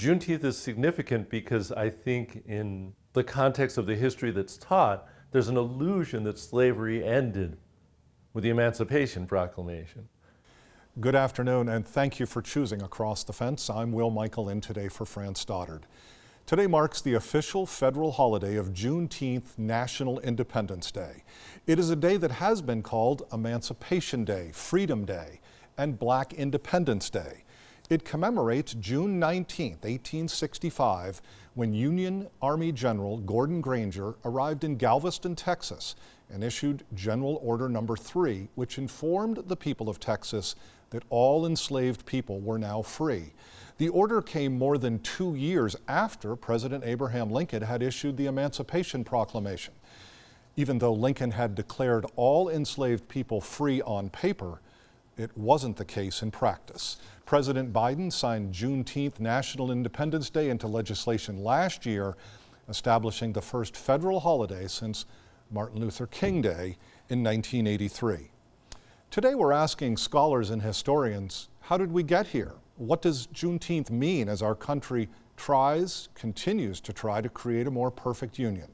Juneteenth is significant because I think in the context of the history that's taught, there's an illusion that slavery ended with the Emancipation Proclamation. Good afternoon, and thank you for choosing Across the Fence. I'm Will Michael, in today for France Stoddard. Today marks the official federal holiday of Juneteenth, National Independence Day. It is a day that has been called Emancipation Day, Freedom Day, and Black Independence Day. It commemorates June 19, 1865, when Union Army General Gordon Granger arrived in Galveston, Texas, and issued General Order No. 3, which informed the people of Texas that all enslaved people were now free. The order came more than 2 years after President Abraham Lincoln had issued the Emancipation Proclamation. Even though Lincoln had declared all enslaved people free on paper, it wasn't the case in practice. President Biden signed Juneteenth, National Independence Day, into legislation last year, establishing the first federal holiday since Martin Luther King Day in 1983. Today we're asking scholars and historians, how did we get here? What does Juneteenth mean as our country continues to try to create a more perfect union?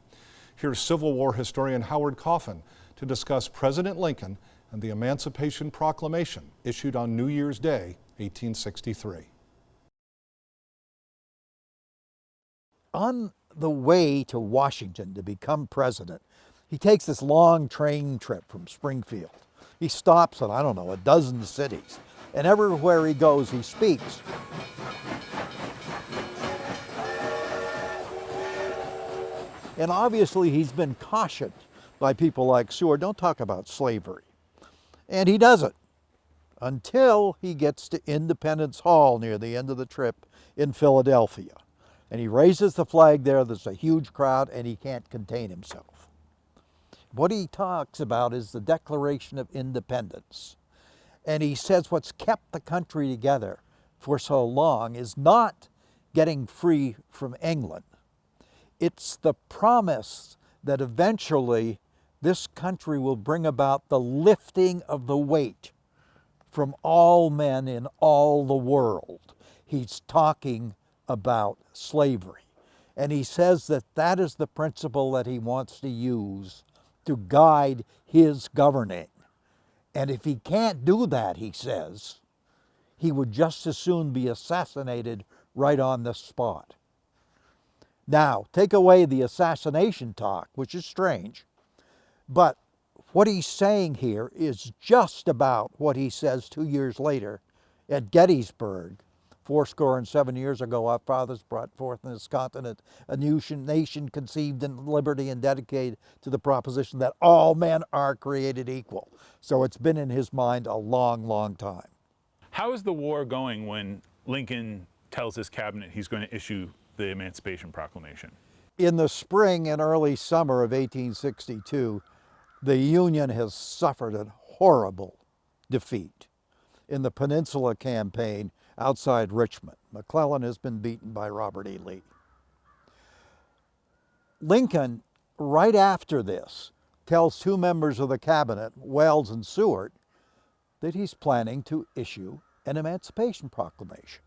Here's Civil War historian Howard Coffin to discuss President Lincoln and the Emancipation Proclamation issued on New Year's Day, 1863. On the way to Washington to become president, he takes this long train trip from Springfield. He stops at, a dozen cities, and everywhere he goes, he speaks. And obviously, he's been cautioned by people like Seward, don't talk about slavery. And he doesn't, until he gets to Independence Hall near the end of the trip in Philadelphia. And he raises the flag there, there's a huge crowd, and he can't contain himself. What he talks about is the Declaration of Independence. And he says what's kept the country together for so long is not getting free from England. It's the promise that eventually this country will bring about the lifting of the weight from all men in all the world. He's talking about slavery. And he says that that is the principle that he wants to use to guide his governing. And if he can't do that, he says, he would just as soon be assassinated right on the spot. Now, take away the assassination talk, which is strange, but what he's saying here is just about what he says 2 years later at Gettysburg. 7 years ago, our fathers brought forth in this continent a new nation conceived in liberty and dedicated to the proposition that all men are created equal. So it's been in his mind a long, long time. How is the war going when Lincoln tells his cabinet he's going to issue the Emancipation Proclamation? In the spring and early summer of 1862, the Union has suffered a horrible defeat. In the Peninsula Campaign outside Richmond, McClellan has been beaten by Robert E. Lee. Lincoln, right after this, tells two members of the cabinet, Wells and Seward, that he's planning to issue an Emancipation Proclamation.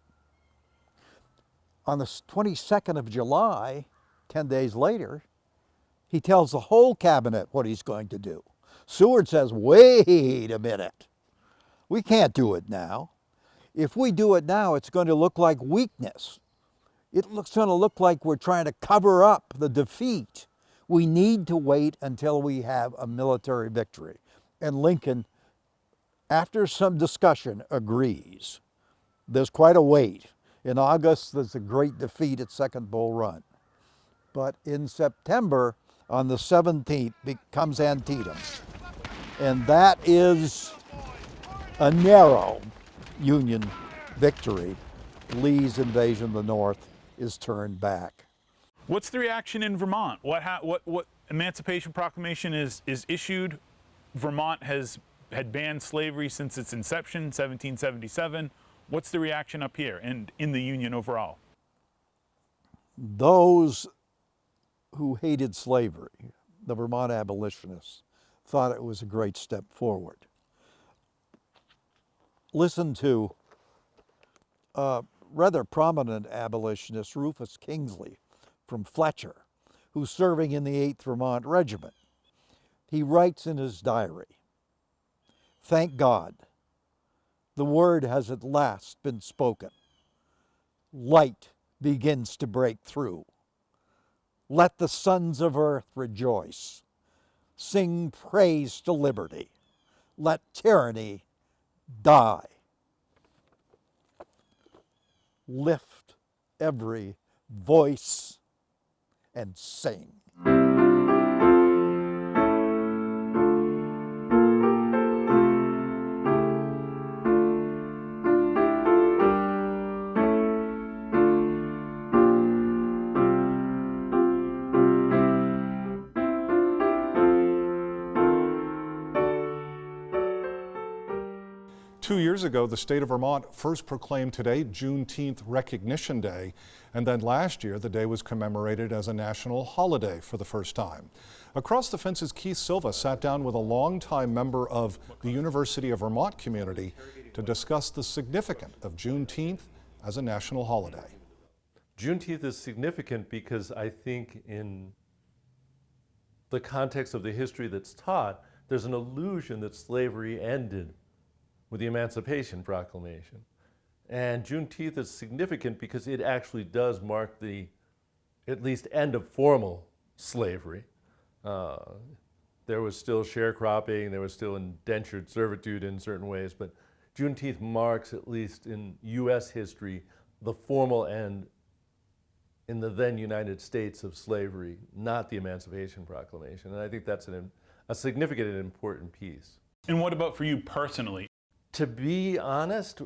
On the 22nd of July, 10 days later, he tells the whole cabinet what he's going to do. Seward says, wait a minute, we can't do it now. If we do it now, it's going to look like weakness. It's going to look like we're trying to cover up the defeat. We need to wait until we have a military victory. And Lincoln, after some discussion, agrees. There's quite a wait. In August, there's a great defeat at Second Bull Run. But in September, on the 17th, comes Antietam. And that is a narrow Union victory. Lee's invasion of the North is turned back. What's the reaction in Vermont? What Emancipation Proclamation is issued? Vermont had banned slavery since its inception, 1777. What's the reaction up here and in the Union overall? Those who hated slavery, the Vermont abolitionists, thought it was a great step forward. Listen to rather prominent abolitionist Rufus Kingsley from Fletcher, who's serving in the 8th Vermont Regiment. He writes in his diary, "Thank God, the word has at last been spoken. Light begins to break through. Let the sons of earth rejoice. Sing praise to liberty. Let tyranny die. Lift every voice and sing." Two years ago, the state of Vermont first proclaimed today Juneteenth Recognition Day, and then last year the day was commemorated as a national holiday for the first time. Across the Fence's Keith Silva sat down with a longtime member of the University of Vermont community to discuss the significance of Juneteenth as a national holiday. Juneteenth is significant because I think in the context of the history that's taught, there's an illusion that slavery ended with the Emancipation Proclamation. And Juneteenth is significant because it actually does mark the, at least, end of formal slavery. There was still sharecropping, there was still indentured servitude in certain ways, but Juneteenth marks, at least in US history, the formal end in the then United States of slavery, not the Emancipation Proclamation. And I think that's a significant and important piece. And what about for you personally? To be honest,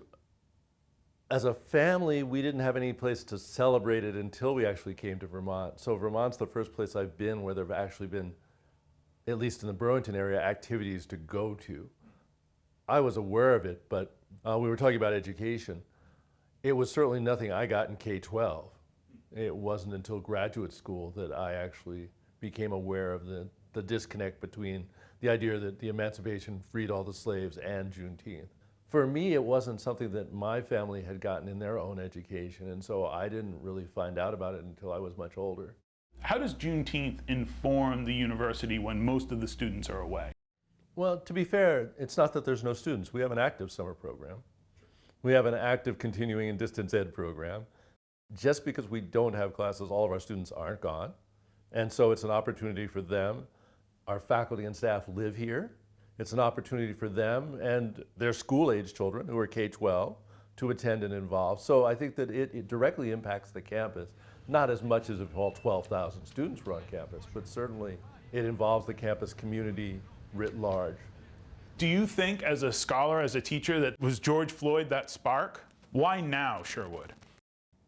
as a family, we didn't have any place to celebrate it until we actually came to Vermont. So Vermont's the first place I've been where there have actually been, at least in the Burlington area, activities to go to. I was aware of it, but we were talking about education. It was certainly nothing I got in K-12. It wasn't until graduate school that I actually became aware of the disconnect between the idea that the emancipation freed all the slaves and Juneteenth. For me, it wasn't something that my family had gotten in their own education, and so I didn't really find out about it until I was much older. How does Juneteenth inform the university when most of the students are away? Well, to be fair, it's not that there's no students. We have an active summer program. We have an active continuing and distance ed program. Just because we don't have classes, all of our students aren't gone. And so it's an opportunity for them. Our faculty and staff live here. It's an opportunity for them and their school-age children who are K-12 to attend and involve. So I think that it directly impacts the campus, not as much as if all 12,000 students were on campus, but certainly it involves the campus community writ large. Do you think, as a scholar, as a teacher, that was George Floyd that spark? Why now, Sherwood?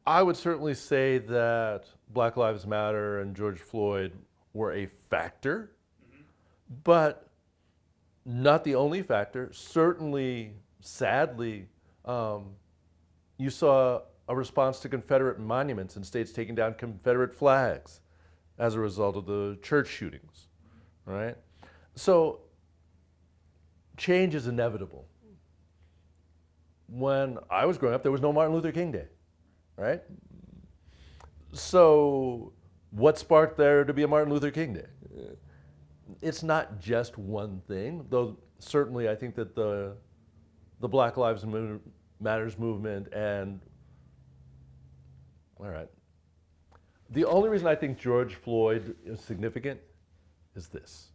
I would certainly say that Black Lives Matter and George Floyd were a factor, but not the only factor. Certainly, sadly, you saw a response to Confederate monuments and states taking down Confederate flags as a result of the church shootings, right? So change is inevitable. When I was growing up, there was no Martin Luther King Day, right? So what sparked there to be a Martin Luther King Day? It's not just one thing, though certainly I think that the Black Lives Matters movement and, all right. The only reason I think George Floyd is significant is this.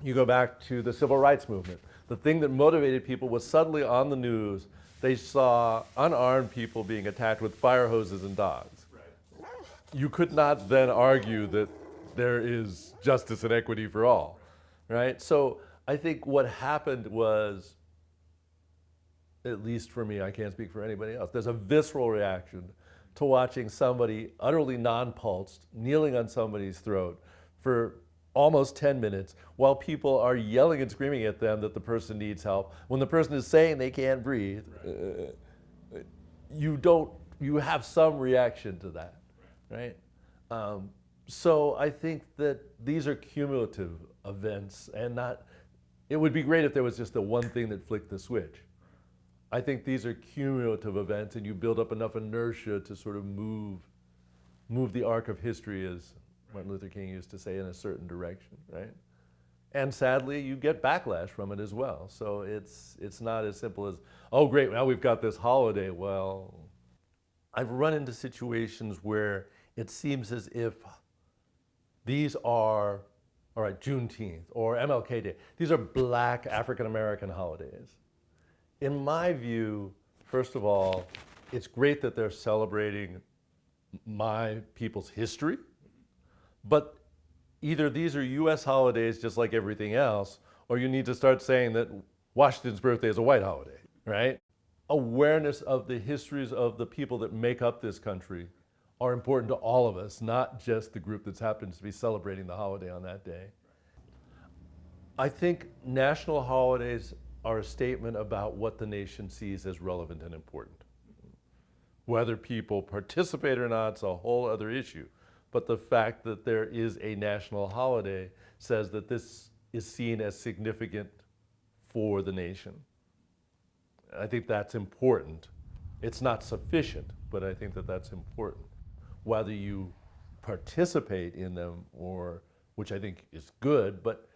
You go back to the civil rights movement. The thing that motivated people was suddenly on the news, they saw unarmed people being attacked with fire hoses and dogs. Right. You could not then argue that there is justice and equity for all, right? So I think what happened was, at least for me, I can't speak for anybody else, there's a visceral reaction to watching somebody utterly non-pulsed, kneeling on somebody's throat for almost 10 minutes while people are yelling and screaming at them that the person needs help. When the person is saying they can't breathe, you have some reaction to that, right? So I think that these are cumulative events and not, it would be great if there was just the one thing that flicked the switch. I think these are cumulative events, and you build up enough inertia to sort of move the arc of history, as Martin Luther King used to say, in a certain direction, right? And sadly, you get backlash from it as well. So it's not as simple as, oh great, now we've got this holiday. Well, I've run into situations where it seems as if these are, all right, Juneteenth or MLK Day, these are black African American holidays. In my view, first of all, it's great that they're celebrating my people's history, but either these are US holidays just like everything else, or you need to start saying that Washington's birthday is a white holiday, right? Awareness of the histories of the people that make up this country are important to all of us, not just the group that happens to be celebrating the holiday on that day. I think national holidays are a statement about what the nation sees as relevant and important. Whether people participate or not is a whole other issue. But the fact that there is a national holiday says that this is seen as significant for the nation. I think that's important. It's not sufficient, but I think that that's important. Whether you participate in them, or, which I think is good, but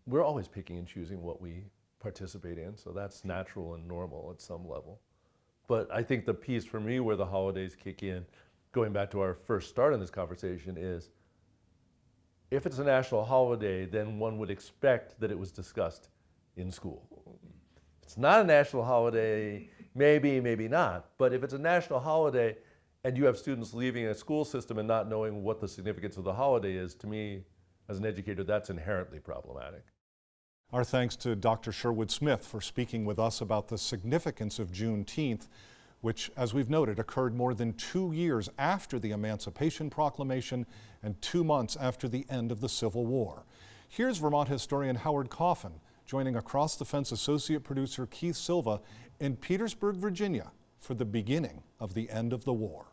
we're always picking and choosing what we participate in, so that's natural and normal at some level. But I think the piece for me where the holidays kick in, going back to our first start in this conversation, is if it's a national holiday, then one would expect that it was discussed in school. If it's not a national holiday, maybe, maybe not. But if it's a national holiday and you have students leaving a school system and not knowing what the significance of the holiday is, to me, as an educator, that's inherently problematic. Our thanks to Dr. Sherwood Smith for speaking with us about the significance of Juneteenth, which, as we've noted, occurred more than 2 years after the Emancipation Proclamation and 2 months after the end of the Civil War. Here's Vermont historian Howard Coffin joining Across the Fence associate producer Keith Silva in Petersburg, Virginia, for the beginning of the end of the war.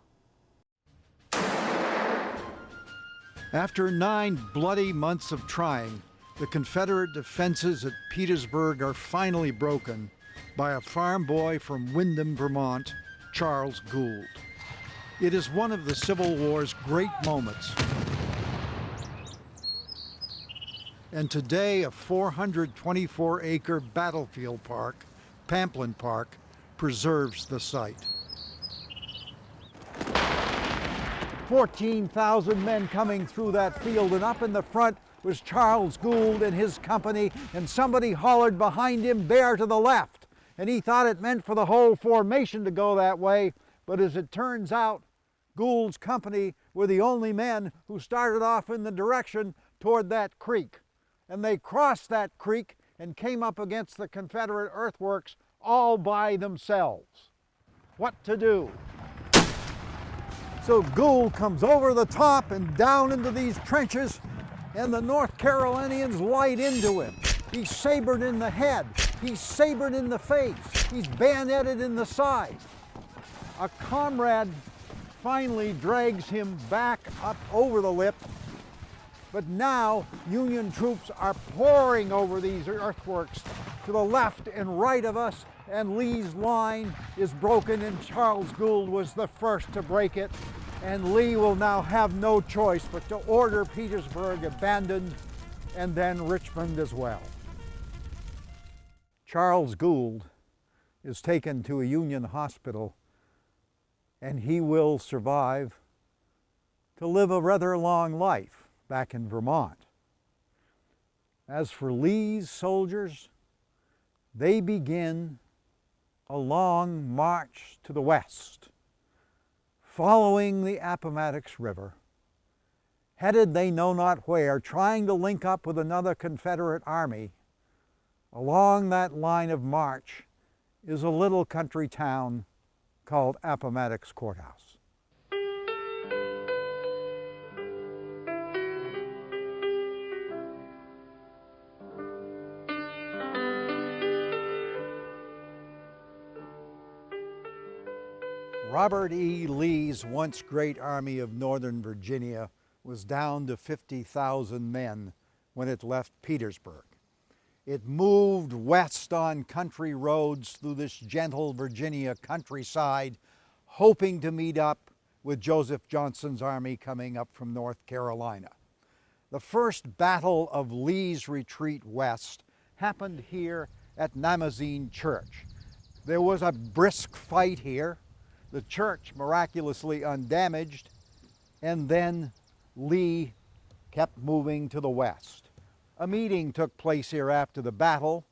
After 9 bloody months of trying, the Confederate defenses at Petersburg are finally broken by a farm boy from Windham, Vermont, Charles Gould. It is one of the Civil War's great moments. And today, a 424-acre battlefield park, Pamplin Park, preserves the site. 14,000 men coming through that field, and up in the front was Charles Gould and his company, and somebody hollered behind him, "Bear to the left." And he thought it meant for the whole formation to go that way, but as it turns out, Gould's company were the only men who started off in the direction toward that creek. And they crossed that creek and came up against the Confederate earthworks all by themselves. What to do? So Gould comes over the top and down into these trenches, and the North Carolinians light into him. He's sabred in the head, he's sabred in the face, he's bayoneted in the side. A comrade finally drags him back up over the lip, but now Union troops are pouring over these earthworks to the left and right of us, and Lee's line is broken, and Charles Gould was the first to break it. And Lee will now have no choice but to order Petersburg abandoned, and then Richmond as well. Charles Gould is taken to a Union hospital, and he will survive to live a rather long life back in Vermont. As for Lee's soldiers, they begin a long march to the west, following the Appomattox River, headed they know not where, trying to link up with another Confederate army. Along that line of march is a little country town called Appomattox Courthouse. Robert E. Lee's once great army of Northern Virginia was down to 50,000 men when it left Petersburg. It moved west on country roads through this gentle Virginia countryside, hoping to meet up with Joseph Johnston's army coming up from North Carolina. The first battle of Lee's retreat west happened here at Namazie Church. There was a brisk fight here, the church miraculously undamaged, and then Lee kept moving to the west. A meeting took place here after the battle.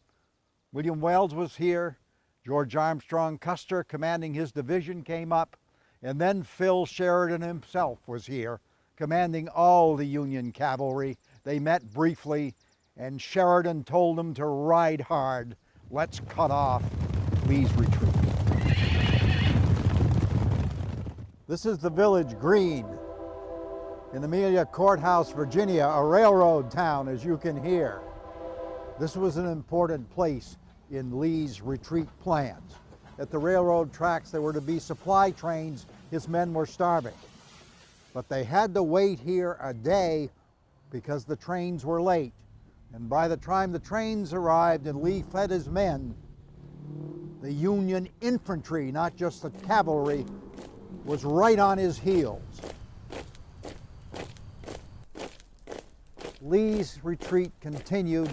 William Welles was here, George Armstrong Custer, commanding his division, came up, and then Phil Sheridan himself was here, commanding all the Union cavalry. They met briefly, and Sheridan told them to ride hard. Let's cut off Lee's retreat. This is the village green in Amelia Courthouse, Virginia, a railroad town, as you can hear. This was an important place in Lee's retreat plans. At the railroad tracks, there were to be supply trains. His men were starving. But they had to wait here a day because the trains were late. And by the time the trains arrived and Lee fed his men, the Union infantry, not just the cavalry, was right on his heels. Lee's retreat continued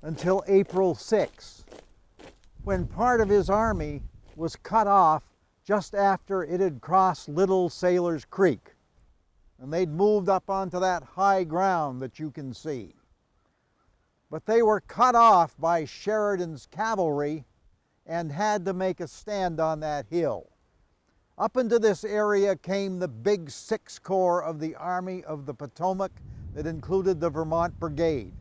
until April 6, when part of his army was cut off just after it had crossed Little Sailor's Creek. And they'd moved up onto that high ground that you can see. But they were cut off by Sheridan's cavalry and had to make a stand on that hill. Up into this area came the big Sixth Corps of the Army of the Potomac that included the Vermont Brigade.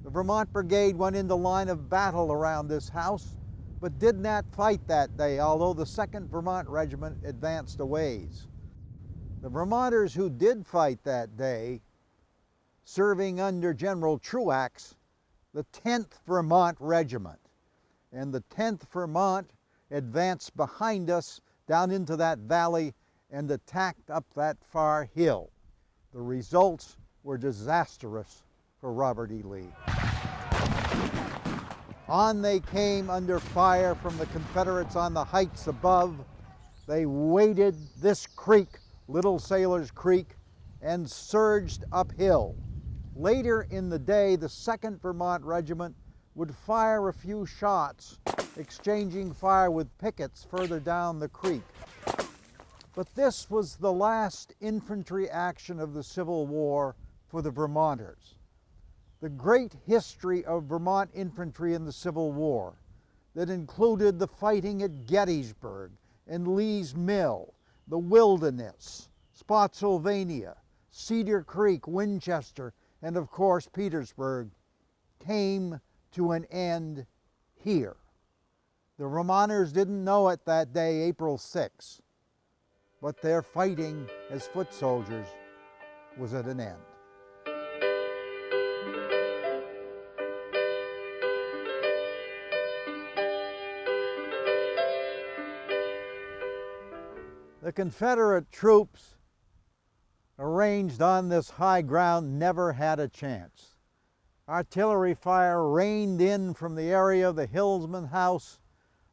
The Vermont Brigade went into line of battle around this house, but did not fight that day, although the 2nd Vermont Regiment advanced a ways. The Vermonters who did fight that day, serving under General Truax, the 10th Vermont Regiment. And the 10th Vermont advanced behind us down into that valley and attacked up that far hill. The results were disastrous for Robert E. Lee. On they came under fire from the Confederates on the heights above. They waded this creek, Little Sailor's Creek, and surged uphill. Later in the day, the 2nd Vermont Regiment would fire a few shots, exchanging fire with pickets further down the creek. But this was the last infantry action of the Civil War for the Vermonters. The great history of Vermont infantry in the Civil War that included the fighting at Gettysburg and Lee's Mill, the Wilderness, Spotsylvania, Cedar Creek, Winchester, and of course Petersburg, came to an end here. The Vermonters didn't know it that day, April 6, but their fighting as foot soldiers was at an end. The Confederate troops arranged on this high ground never had a chance. Artillery fire rained in from the area of the Hillsman House.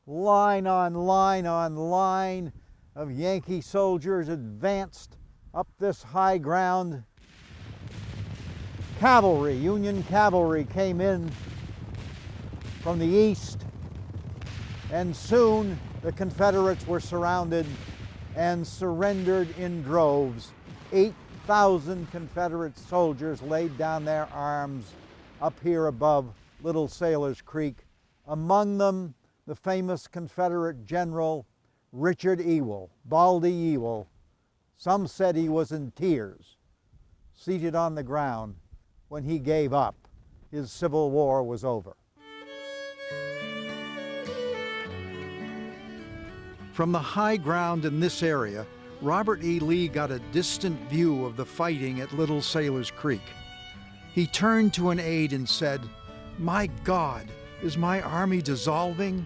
Line on line on line of Yankee soldiers advanced up this high ground. Cavalry, Union cavalry, came in from the east, and soon the Confederates were surrounded and surrendered in droves. 8,000 Confederate soldiers laid down their arms up here above Little Sailor's Creek. Among them, the famous Confederate general Richard Ewell, Baldy Ewell. Some said he was in tears, seated on the ground when he gave up. His Civil War was over. From the high ground in this area, Robert E. Lee got a distant view of the fighting at Little Sailor's Creek. He turned to an aide and said, "My God, is my army dissolving?"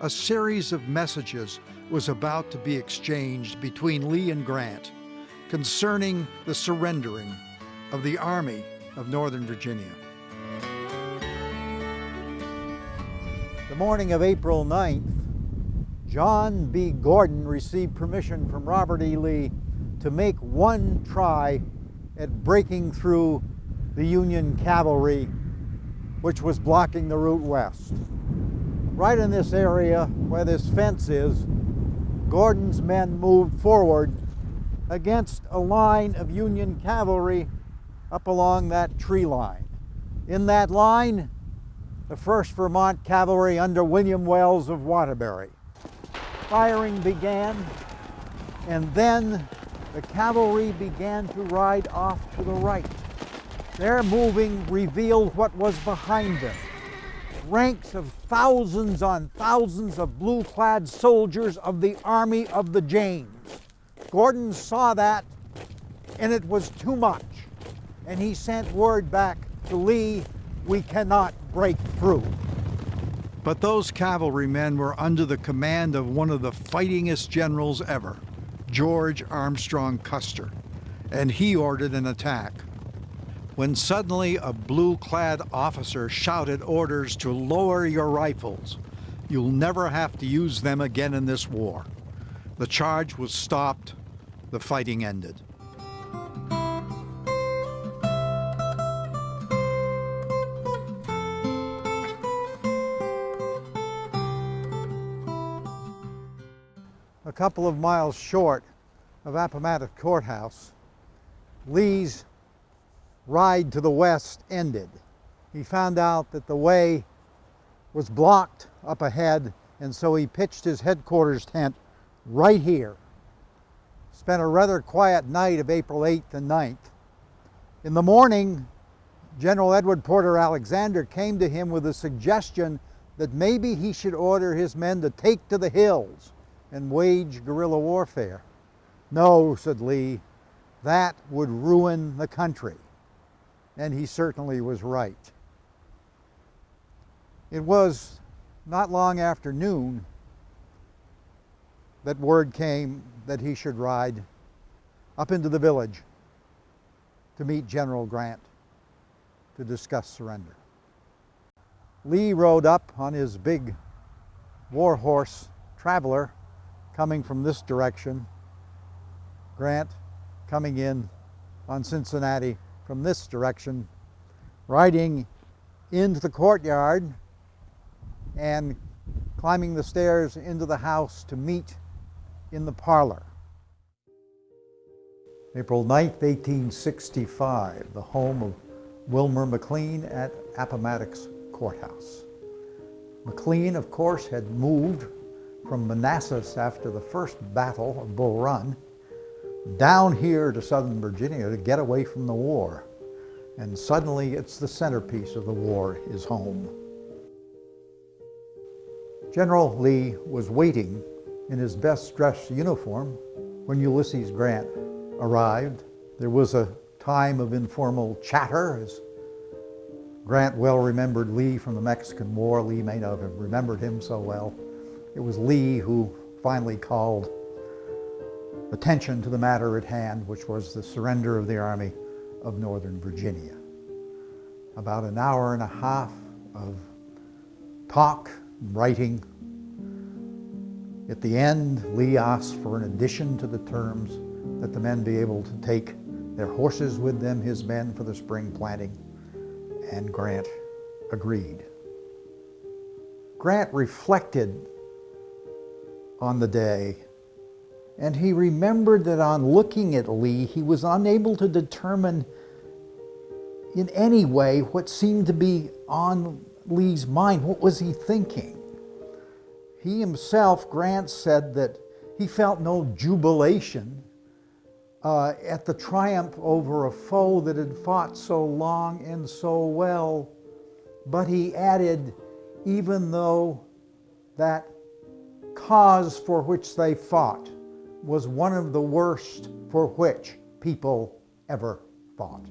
A series of messages was about to be exchanged between Lee and Grant concerning the surrendering of the Army of Northern Virginia. The morning of April 9th, John B. Gordon received permission from Robert E. Lee to make one try at breaking through the Union cavalry, which was blocking the route west. Right in this area where this fence is, Gordon's men moved forward against a line of Union cavalry up along that tree line. In that line, the 1st Vermont Cavalry under William Wells of Waterbury. Firing began, and then the cavalry began to ride off to the right. Their moving revealed what was behind them. Ranks of thousands on thousands of blue-clad soldiers of the Army of the James. Gordon saw that, and it was too much. And he sent word back to Lee, "We cannot break through." But those cavalrymen were under the command of one of the fightingest generals ever, George Armstrong Custer, and he ordered an attack. When suddenly a blue-clad officer shouted orders to lower your rifles. You'll never have to use them again in this war. The charge was stopped. The fighting ended. A couple of miles short of Appomattox Courthouse, Lee's ride to the west ended. He found out that the way was blocked up ahead, and so he pitched his headquarters tent right here. Spent a rather quiet night of April 8th and 9th. In the morning, General Edward Porter Alexander came to him with a suggestion that maybe he should order his men to take to the hills and wage guerrilla warfare. "No," said Lee, "that would ruin the country." And he certainly was right. It was not long after noon that word came that he should ride up into the village to meet General Grant to discuss surrender. Lee rode up on his big war horse Traveler coming from this direction, Grant coming in on Cincinnati from this direction, riding into the courtyard and climbing the stairs into the house to meet in the parlor. April 9th, 1865, the home of Wilmer McLean at Appomattox Courthouse. McLean, of course, had moved from Manassas after the first battle of Bull Run down here to southern Virginia to get away from the war. And suddenly it's the centerpiece of the war, his home. General Lee was waiting in his best dressed uniform when Ulysses Grant arrived. There was a time of informal chatter as Grant well remembered Lee from the Mexican War. Lee may not have remembered him so well. It was Lee who finally called attention to the matter at hand, which was the surrender of the Army of Northern Virginia. About an hour and a half of talk, writing. At the end, Lee asked for an addition to the terms that the men be able to take their horses with them, his men, for the spring planting, and Grant agreed. Grant reflected on the day, and he remembered that on looking at Lee, he was unable to determine in any way what seemed to be on Lee's mind. What was he thinking? He himself, Grant, said that he felt no jubilation at the triumph over a foe that had fought so long and so well, but he added, even though that cause for which they fought was one of the worst for which people ever fought.